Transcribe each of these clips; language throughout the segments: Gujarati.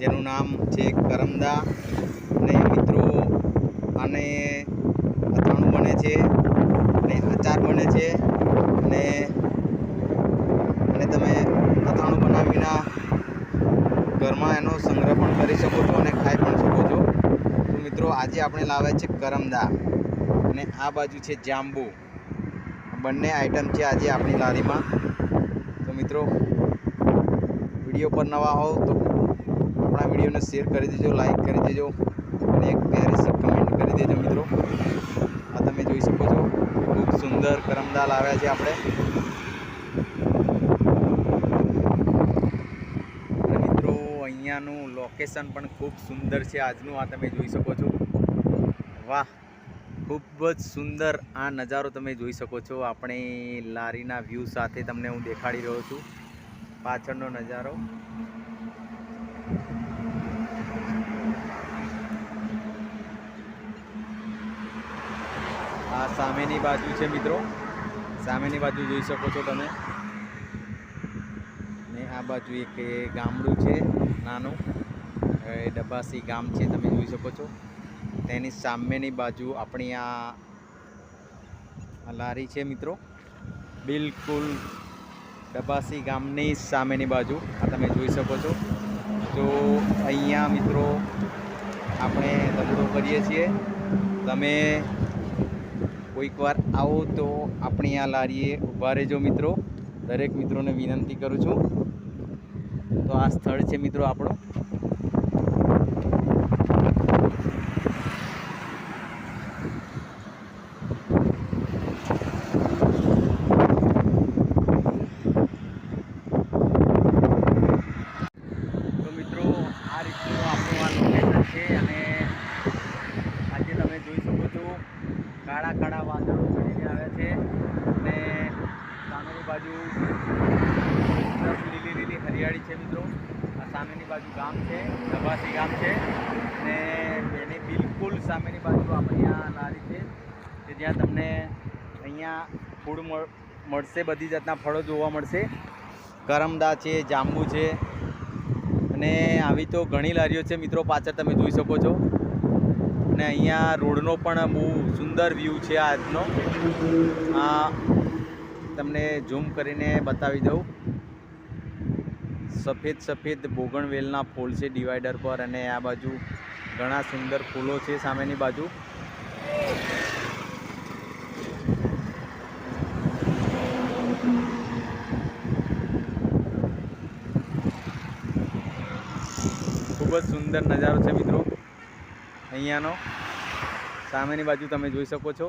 જેનું નામ છે કરમદા। અને મિત્રો આને અથાણું બને છે અને અચાર બને છે અને તમે અથાણું બનાવીને ઘરમાં એનો સંગ્રહ પણ કરી શકો છો અને ખાઈ પણ શકો છો। તો મિત્રો આજે આપણે લાવ્યા છે કરમદા અને આ બાજુ છે જાંબુ। બંને આઈટમ છે આજે આપણી લારીમાં। તો મિત્રો વિડીયો પર નવા હોવ તો આપણા વિડીયોને શેર કરી દેજો, લાઈક કરી દેજો અને એક પ્યારી સી કમેન્ટ કરી દેજો મિત્રો। આ તમે જોઈ શકો છો ખૂબ સુંદર કરમદા લાવ્યા છે આપણે। મિત્રો અહીંયાનું લોકેશન પણ ખૂબ સુંદર છે આજનું। આ તમે જોઈ શકો છો, વાહ, ખૂબ જ સુંદર આ નજારો તમે જોઈ શકો છો। આપણે લારીના વ્યૂ સાથે તમને હું દેખાડી રહ્યો છું પાછળનો નજારો। આ સામેની બાજુ છે મિત્રો, સામેની બાજુ જોઈ શકો છો તમે। ને આ બાજુ એક ગામડું છે નાનું, ડબાસી ગામ છે, તમે જોઈ શકો છો। તેની સામેની બાજુ આપણી આ લારી છે મિત્રો, બિલકુલ ડબાસી ગામની સામેની બાજુ આ તમે જોઈ શકો છો। તો અહીંયા મિત્રો આપણે ધંધો કરીએ છીએ। તમે કોઈક વાર આવો તો આપણી આ લારીએ ઊભા રહેજો મિત્રો, દરેક મિત્રોને વિનંતી કરું છું। તો આ સ્થળ છે મિત્રો આપણો। તો મિત્રો આ રીતનું આપણું આ લોકેશન છે અને આજે તમે જોઈ શકો છો કાળા કાળા વાદળો ચડીને આવ્યા છે અને સામેની બાજુ લીલી લીલી હરિયાળી છે મિત્રો। આ સામેની બાજુ ગામ છે, ડબાસી ગામ છે અને એની બિલકુલ સામેની બાજુ આપણી આ લારી છે કે જ્યાં તમને અહીંયા ફૂડ મળશે, બધી જાતના ફળો જોવા મળશે। કરમદા છે, જાંબુ છે અને આવી તો ઘણી લારીઓ છે મિત્રો પાછળ તમે જોઈ શકો છો। અને અહીંયા રોડનો પણ બહુ સુંદર વ્યૂ છે આજનો। આ તમને ઝૂમ કરીને બતાવી દઉં, સફેદ સફેદ બોગણવેલના ફૂલ છે ડિવાઈડર પર અને આ બાજુ ઘણા સુંદર ફૂલો છે સામેની બાજુ। ખૂબ જ સુંદર નજારો છે મિત્રો અહીંયાનો, સામેની બાજુ તમે જોઈ શકો છો।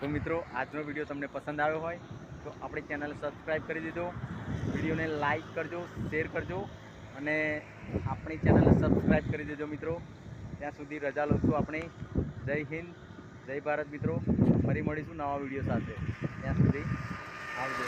તો મિત્રો આજનો વિડીયો તમને પસંદ આવ્યો હોય તો આપણી ચેનલ સબસ્ક્રાઈબ કરી દેજો, વિડીયોને લાઈક કરજો, શેર કરજો અને આપણી ચેનલને સબસ્ક્રાઈબ કરી દેજો મિત્રો। ત્યાં સુધી રજા લઉં છું આપણે। જય હિન્દ, જય ભારત મિત્રો। ફરી મળીશું નવા વિડીયો સાથે, ત્યાં સુધી આવજો।